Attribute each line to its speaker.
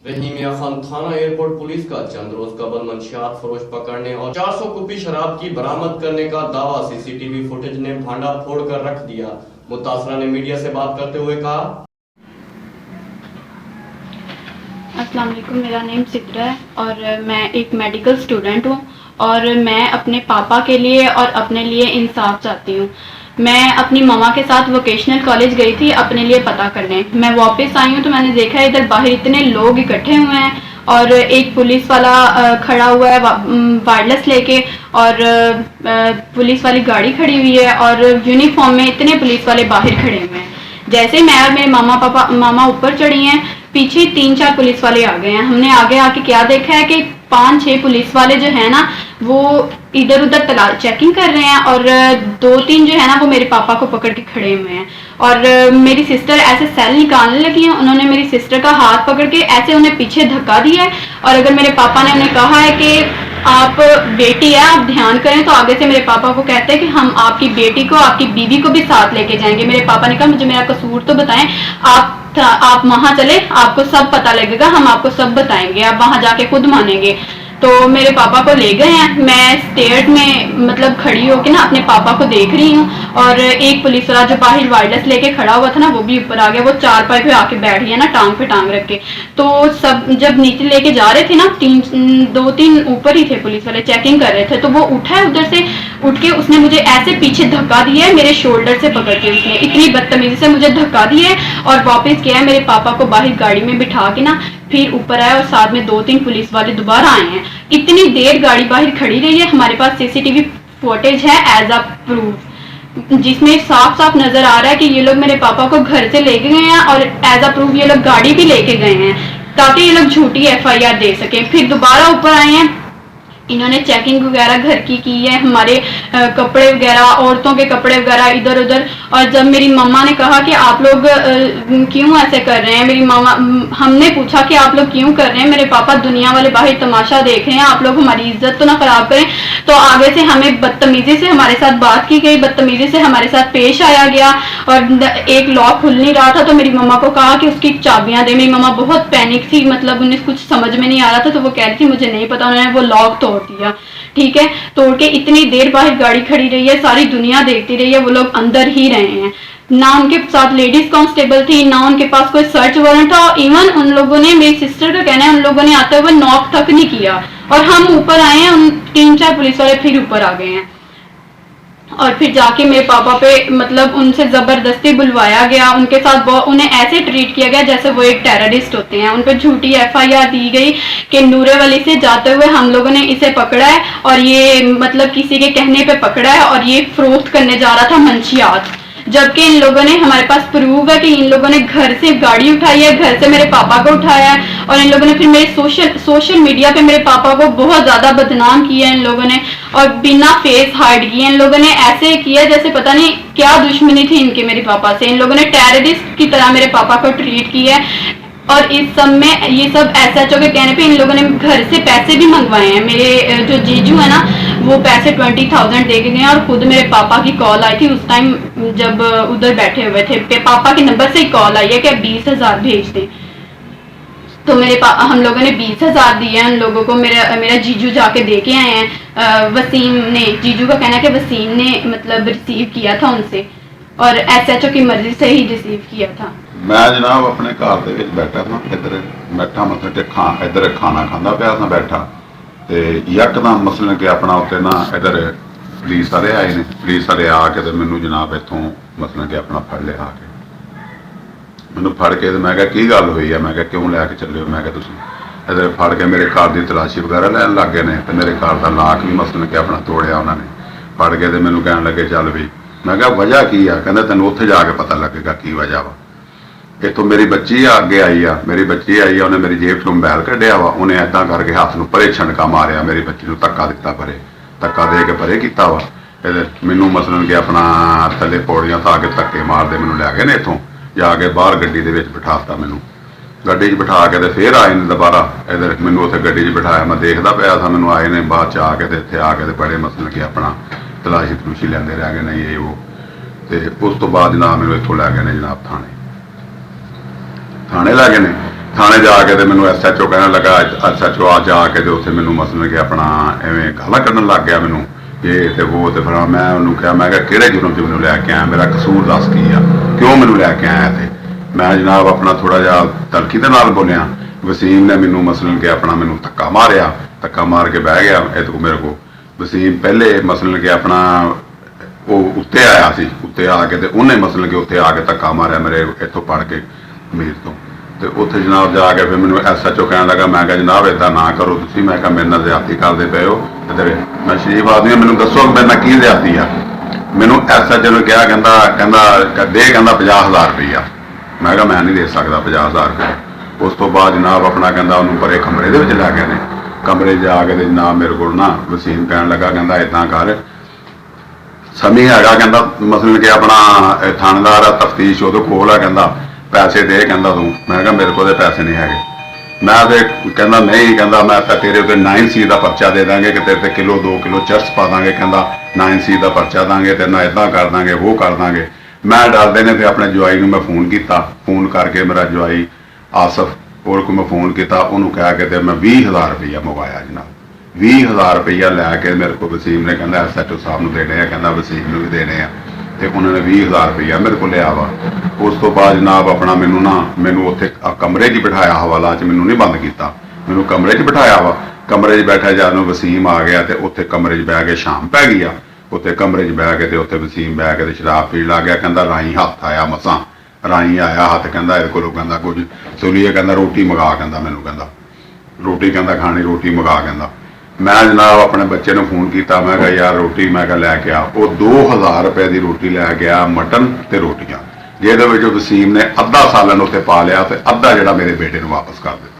Speaker 1: रहीमिया खान थाना airport police का चंद रोज कबल मंशियात फरोश पकड़ने और 400 कुपी शराब की बरामद करने का दावा सीसीटीवी फुटेज ने भांडा फोड़ कर रख दिया। मुतासरा ने मीडिया से बात करते हुए कहा,
Speaker 2: अस्सलाम वालेकुम, मेरा नेम सिद्रा है और मैं एक मेडिकल स्टूडेंट हूँ और मैं अपने पापा के लिए और अपने लिए इंसाफ चाहती हूँ। मैं अपनी ममा के साथ वोकेशनल कॉलेज गई थी अपने लिए पता करने। मैं वापस आई हूँ तो मैंने देखा है इधर बाहर इतने लोग इकट्ठे हुए हैं और एक पुलिस वाला खड़ा हुआ है वायरलेस लेके और पुलिस वाली गाड़ी खड़ी हुई है और यूनिफॉर्म में इतने पुलिस वाले बाहर खड़े हुए हैं। जैसे मैं और मेरे मामा ऊपर चढ़ी हैं, पीछे 3-4 पुलिस वाले आ गए हैं। हमने आगे आके क्या देखा है कि 5-6 पुलिस वाले जो है ना वो इधर उधर चेकिंग कर रहे हैं और 2-3 जो है ना वो मेरे पापा को पकड़ के खड़े हुए हैं और मेरी सिस्टर ऐसे सेल निकालने लगी हैं। उन्होंने मेरी सिस्टर का हाथ पकड़ के ऐसे उन्हें पीछे धक्का दिया है और अगर मेरे पापा ने उन्हें कहा है कि आप बेटी है आप ध्यान करें, तो आगे से मेरे पापा को कहते हैं कि हम आपकी बेटी को आपकी बीवी को भी साथ लेके जाएंगे। मेरे पापा ने कहा मुझे मेरा कसूर तो बताएं, आप वहां चले, आपको सब पता लगेगा, हम आपको सब बताएंगे, आप वहां जाके खुद मानेंगे। तो मेरे पापा को ले गए हैं। मैं स्टेट में मतलब खड़ी होकर ना अपने पापा को देख रही हूँ और एक पुलिस वाला जो बाहर वायरलेस लेके खड़ा हुआ था ना वो भी ऊपर आ गया। वो चारपाई पे आके बैठ गया ना, टांग पे टांग रख के। तो सब जब नीचे लेके जा रहे थे ना, 2-3 ऊपर ही थे पुलिस वाले, चेकिंग कर रहे थे, तो वो उठा है उधर से उठ के उसने मुझे ऐसे पीछे धक्का दिया है, मेरे शोल्डर से पकड़ के उसने इतनी बदतमीजी से मुझे धक्का दिया है और वापस किया है। मेरे पापा को बाहर गाड़ी में बिठा के ना फिर ऊपर आया और साथ में 2-3 पुलिस वाले दोबारा आए हैं। इतनी देर गाड़ी बाहर खड़ी रही है। हमारे पास सीसीटीवी फुटेज है एज अ प्रूफ, जिसमें साफ साफ नजर आ रहा है कि ये लोग मेरे पापा को घर से लेके गए हैं और एज अ प्रूफ ये लोग गाड़ी भी लेके गए हैं ताकि ये लोग झूठी FIR दे सकें। फिर दोबारा ऊपर आए हैं, इन्होंने चेकिंग वगैरह घर की है, हमारे कपड़े वगैरह, औरतों के कपड़े वगैरह इधर उधर। और जब मेरी मम्मा ने कहा कि आप लोग क्यों ऐसे कर रहे हैं, मेरी मम्मा हमने पूछा कि आप लोग क्यों कर रहे हैं, मेरे पापा दुनिया वाले बाहर तमाशा देख रहे हैं, आप लोग हमारी इज्जत तो ना खराब करें। तो आगे से हमें बदतमीजी से हमारे साथ बात की गई, बदतमीजी से हमारे साथ पेश आया गया और एक लॉक खुल नहीं रहा था तो मेरी मम्मा को कहा कि उसकी चाबियां दे। मेरी मम्मा बहुत पैनिक थी, मतलब उन्हें कुछ समझ में नहीं आ रहा था, तो वो कह रही थी मुझे नहीं पता। उन्होंने वो लॉक तोड़ दिया, ठीक है, तोड़ के इतनी देर बाहर गाड़ी खड़ी रही है, सारी दुनिया देखती रही है, वो लोग अंदर ही रहे हैं। ना उनके साथ लेडीज कांस्टेबल थी, ना उनके पास कोई सर्च वारंट था। इवन उन लोगों ने, मेरी सिस्टर का कहना है, उन लोगों ने आते हुए नॉक तक नहीं किया और हम ऊपर आए हैं, उन 3-4 पुलिस वाले फिर ऊपर आ गए हैं और फिर जाके मेरे पापा पे मतलब उनसे जबरदस्ती बुलवाया गया। उनके साथ उन्हें ऐसे ट्रीट किया गया जैसे वो एक टेररिस्ट होते हैं। उन पर झूठी FIR दी गई कि नूरे वली से जाते हुए हम लोगों ने इसे पकड़ा है और ये मतलब किसी के कहने पे पकड़ा है और ये फरोख्त करने जा रहा था मंशियात। जबकि इन लोगों ने, हमारे पास प्रूफ है कि इन लोगों ने घर से गाड़ी उठाई है, घर से मेरे पापा को उठाया है और इन लोगों ने फिर मेरे सोशल मीडिया पे मेरे पापा को बहुत ज्यादा बदनाम किया है इन लोगों ने और बिना फेस हाइड किए इन लोगों ने ऐसे किया जैसे पता नहीं क्या दुश्मनी थी इनकी मेरे पापा से। इन लोगों ने टेररिस्ट की तरह मेरे पापा को ट्रीट किया है और इस सब में ये सब SHO के कहने पे इन लोगों ने घर से पैसे भी मंगवाए हैं। मेरे जो जीजू है ना वो पैसे 20,000 दे के गए और खुद मेरे पापा की कॉल आई थी उस टाइम जब उधर बैठे हुए थे, पापा के नंबर से ही कॉल आई है कि 20,000 भेज दें। तो हम लोगों ने 20,000 दिए हैं उन लोगों को। मेरा जीजू जाके दे के आए हैं। वसीम ने, जीजू का कहना है कि वसीम ने मतलब रिसीव किया था उनसे और SHO की मर्जी से ही रिसीव किया था।
Speaker 3: मैं जनाब अपने घर ਦੇ ਵਿੱਚ ਬੈਠਾ था, इधर बैठा मतलब कि इधर खाना खांदा ਪਿਆ था बैठा ਤੇ ਯਕਦਮ ਮਸਲਨ ਕਿ ਆਪਣਾ ਉੱਤੇ ਨਾ इधर ਪੁਲਿਸ ਵਾਲੇ ਆਏ ਨੇ। ਪੁਲਿਸ ਵਾਲੇ ਆ ਕੇ ਤੇ ਮੈਨੂੰ ਜਨਾਬ ਇੱਥੋਂ ਮਸਲਨ ਕਿ ਆਪਣਾ ਫੜ ਲਿਆ ਆ ਕੇ ਮੈਨੂੰ ਫੜ ਕੇ ਤੇ ਮੈਂ ਕਿਹਾ ਕੀ ਗੱਲ ਹੋਈ ਆ, ਮੈਂ ਕਿਹਾ ਕਿਉਂ ਲੈ ਕੇ ਚੱਲੇ ਹੋ, ਮੈਂ ਕਿਹਾ ਤੁਸੀਂ इधर ਫੜ ਕੇ ਮੇਰੇ ਕਾਰ ਦੀ ਤਲਾਸ਼ੀ ਵਗੈਰਾ ਲੈਣ ਲੱਗ ਗਏ ਨੇ ਤੇ ਮੇਰੇ ਕਾਰ ਦਾ ਲਾਕ ਵੀ ਮਸਲਨ ਕਿ ਆਪਣਾ ਤੋੜਿਆ ਉਹਨਾਂ ਨੇ। ਫੜ ਕੇ ਤੇ ਮੈਨੂੰ ਕਹਿਣ ਲੱਗੇ ਚੱਲ ਵੀ, ਮੈਂ ਕਿਹਾ ਵਜ੍ਹਾ ਕੀ ਆ, ਕਹਿੰਦਾ ਤੈਨੂੰ ਉੱਥੇ ਜਾ ਕੇ ਪਤਾ ਲੱਗੇਗਾ ਕੀ ਵਜ੍ਹਾ ਵਾ। इतों मेरी बच्ची अगे आई आ, मेरी बच्ची आई आ, उन्हें मेरी जेब चो मोबाइल कढ़िया वा, उन्हें ऐदा करके हाथ में परे छनका मारिया, मेरी बच्ची को धक्का दिता, परे धक्का दे के परे किया वा। मैनू मसलन कि अपना थले पौड़ियां था के धक्के मारते मैनू लै गए ने, इतों जाके बाहर गड्डी दे विच बिठाता, मैनू गड्डी च बिठा के ते फिर आए ने दोबारा इधर मैनू उत्थे गड्डी च बिठाया। मैं देखदा पिया था, मैनू आए ने बाद च आके ते इत्थे आके ते बड़े मसलन कि अपना तलाशी तलूशी लैंदे रह गए ने ये वो। ते उस तो बाद जनाब मैनू इत्थों लै गए ने जनाब थाने लै गए ने। ਥਾਣੇ ਜਾ ਕੇ ਤੇ ਮੈਨੂੰ SHO ਕਹਿਣ ਲੱਗਾ, SHO ਆ ਜਾ ਕੇ ਤੇ ਉੱਥੇ ਮੈਨੂੰ ਮਸਲਨ ਕਿ ਆਪਣਾ ਐਵੇਂ ਗਾਲਾਂ ਕੱਢਣ ਲੱਗ ਗਿਆ ਮੈਨੂੰ, ਇਹ ਤੇ ਉਹ ਤੇ। ਫਿਰ ਮੈਂ ਉਹਨੂੰ ਕਿਹਾ, ਮੈਂ ਕਿਹਾ ਕਿਹੜੇ ਜੁਰਮ 'ਚ ਮੈਨੂੰ ਲੈ ਕੇ ਆਇਆ, ਮੇਰਾ ਕਸੂਰ ਦੱਸ ਕੀ ਆ, ਕਿਉਂ ਮੈਨੂੰ ਲੈ ਕੇ ਆਇਆ ਇੱਥੇ। ਮੈਂ ਜਨਾਬ ਆਪਣਾ ਥੋੜਾ ਜਿਹਾ ਤਲਖੀ ਦੇ ਨਾਲ ਬੋਲਿਆ। ਵਸੀਮ ਨੇ ਮੈਨੂੰ ਮਸਲਨ ਕਿ ਆਪਣਾ ਮੈਨੂੰ ਧੱਕਾ ਮਾਰਿਆ, ਧੱਕਾ ਮਾਰ ਕੇ ਬਹਿ ਗਿਆ ਇਹਦੇ ਕੋਲ ਮੇਰੇ ਕੋਲ। ਵਸੀਮ ਪਹਿਲੇ ਮਸਲਨ ਕਿ ਆਪਣਾ ਉਹ ਉੱਤੇ ਆਇਆ ਸੀ, ਉੱਤੇ ਆ ਕੇ ਤੇ ਉਹਨੇ ਮਸਲਨ ਕਿ ਉੱਥੇ ਆ ਕੇ ਧੱਕਾ ਮਾਰਿਆ ਮੇਰੇ ਇੱਥੋਂ ਪੜ ਕੇ ਅਮੀਰ ਤੋਂ। ਤੇ ਉੱਥੇ ਜਨਾਬ ਜਾ ਕੇ ਫਿਰ ਮੈਨੂੰ SHO ਕਹਿਣ ਲੱਗਾ, ਮੈਂ ਕਿਹਾ ਜਨਾਬ ਇਦਾਂ ਨਾ ਕਰੋ ਤੁਸੀਂ, ਮੈਂ ਕਿਹਾ ਮੇਰੇ ਨਾਲ ਜ਼ਿਆਦਤੀ ਕਰਦੇ ਪਏ ਹੋ ਇੱਧਰ, ਮੈਂ ਸ਼ਰੀਫ ਆਦਮੀ ਹਾਂ, ਮੈਨੂੰ ਦੱਸੋ ਮੇਰੇ ਨਾਲ ਕੀ ਜ਼ਿਆਦਤੀ ਆ। ਮੈਨੂੰ SHO ਨੇ ਕਿਹਾ, ਕਹਿੰਦਾ ਦੇ 50,000 ਰੁਪਈਆ। ਮੈਂ ਕਿਹਾ ਮੈਂ ਨਹੀਂ ਦੇ ਸਕਦਾ 50,000 ਰੁਪਏ। ਉਸ ਤੋਂ ਬਾਅਦ ਜਨਾਬ ਆਪਣਾ ਕਹਿੰਦਾ ਉਹਨੂੰ ਪਰੇ ਕਮਰੇ ਦੇ ਵਿੱਚ ਲੈ ਗਏ ਨੇ। ਕਮਰੇ 'ਚ ਜਾ ਕੇ ਤੇ ਜਨਾਬ ਮੇਰੇ ਕੋਲ ਨਾ ਵਸੀਮ ਕਹਿਣ ਲੱਗਾ, ਕਹਿੰਦਾ ਇਦਾਂ ਕਰ, ਸਮੀ ਹੈਗਾ ਕਹਿੰਦਾ ਮਸਲਨ ਕਿ ਆਪਣਾ ਥਾਣੇਦਾਰ ਆ, ਤਫਤੀਸ਼ ਉਹਦੇ ਕੋਲ ਆ, ਕਹਿੰਦਾ ਪੈਸੇ ਦੇ ਕਹਿੰਦਾ ਤੂੰ। ਮੈਂ ਕਿਹਾ ਮੇਰੇ ਕੋਲ ਦੇ ਪੈਸੇ ਨਹੀਂ ਹੈਗੇ। ਮੈਂ ਤੇ ਕਹਿੰਦਾ ਨਹੀਂ, ਕਹਿੰਦਾ ਮੈਂ ਤਾਂ ਤੇਰੇ ਉੱਤੇ 9C ਦਾ ਪਰਚਾ ਦੇ ਦਾਂਗੇ ਕਿ ਤੇਰੇ ਤੇ ਕਿਲੋ 2 ਕਿਲੋ ਚਰਸ ਪਾ ਦਾਂਗੇ, ਕਹਿੰਦਾ 9C ਦਾ ਪਰਚਾ ਦਾਂਗੇ ਤੇ ਨਾ ਇਦਾਂ ਕਰ ਦਾਂਗੇ, ਉਹ ਕਰ ਦਾਂਗੇ। ਮੈਂ ਡਰਦੇ ਨੇ ਤੇ ਆਪਣੇ ਜਵਾਈ ਨੂੰ ਮੈਂ ਫੋਨ ਕੀਤਾ, ਫੋਨ ਕਰਕੇ ਮੇਰਾ ਜਵਾਈ ਆਸਫ ਕੋਲ ਮੈਂ ਫੋਨ ਕੀਤਾ, ਉਹਨੂੰ ਕਹਿ ਕੇ ਤੇ ਮੈਂ 20,000 ਰੁਪਈਆ ਮੰਗਵਾਇਆ ਜਨਾਬ। 20,000 ਰੁਪਈਆ ਲੈ ਕੇ ਮੇਰੇ ਕੋਲ ਵਸੀਮ ਨੇ ਕਹਿੰਦਾ SHO ਸਾਹਿਬ ਨੂੰ ਦੇਣੇ ਆ, ਕਹਿੰਦਾ ਵਸੀਮ ਨੂੰ ਵੀ ਦੇਣੇ ਆ, ਤੇ ਉਹਨਾਂ ਨੇ 20,000 ਰੁਪਈਆ ਮੇਰੇ ਕੋਲ ਲਿਆ ਵਾ। ਉਸ ਤੋਂ ਬਾਅਦ ਜਨਾਬ ਆਪਣਾ ਮੈਨੂੰ ਉੱਥੇ ਕਮਰੇ 'ਚ ਬਿਠਾਇਆ, ਹਵਾਲਾ 'ਚ ਮੈਨੂੰ ਨਹੀਂ ਬੰਦ ਕੀਤਾ, ਮੈਨੂੰ ਕਮਰੇ 'ਚ ਬਿਠਾਇਆ ਵਾ। ਕਮਰੇ 'ਚ ਬੈਠਾ ਜਦੋਂ ਵਸੀਮ ਆ ਗਿਆ ਤੇ ਉੱਥੇ ਕਮਰੇ 'ਚ ਬਹਿ ਕੇ ਸ਼ਾਮ ਪੈ ਗਈ ਆ। ਉੱਥੇ ਕਮਰੇ 'ਚ ਬਹਿ ਕੇ ਤੇ ਉੱਥੇ ਵਸੀਮ ਬਹਿ ਕੇ ਤੇ ਸ਼ਰਾਬ ਪੀਣ ਲੱਗ ਗਿਆ। ਕਹਿੰਦਾ ਰਾਈ ਹੱਥ ਆਇਆ, ਮਸਾਂ ਰਾਈ ਆਇਆ ਹੱਥ, ਕਹਿੰਦਾ ਇਹਦੇ ਕੋਲੋਂ ਕਹਿੰਦਾ ਕੁਝ ਸੁਲੀਏ, ਕਹਿੰਦਾ ਰੋਟੀ ਮੰਗਾ, ਕਹਿੰਦਾ ਮੈਨੂੰ ਕਹਿੰਦਾ ਰੋਟੀ ਕਹਿੰਦਾ ਖਾਣੀ, ਰੋਟੀ ਮੰਗਾ ਕਹਿੰਦਾ। ਮੈਂ ਜਨਾਬ ਆਪਣੇ ਬੱਚੇ ਨੂੰ ਫੋਨ ਕੀਤਾ, ਮੈਂ ਕਿਹਾ ਯਾਰ ਰੋਟੀ ਮੈਂ ਕਿਹਾ ਲੈ ਕੇ ਆ। ਉਹ 2,000 ਰੁਪਏ ਦੀ ਰੋਟੀ ਲੈ ਗਿਆ, ਮਟਨ ਤੇ ਰੋਟੀਆਂ, ਜਿਹਦੇ ਵਿੱਚ ਵਸੀਮ ਨੇ ਅੱਧਾ ਸਾਲਨ ਉੱਥੇ ਪਾ ਲਿਆ ਤੇ ਅੱਧਾ ਜਿਹੜਾ ਮੇਰੇ ਬੇਟੇ ਨੂੰ ਵਾਪਸ ਕਰ ਦਿੱਤਾ।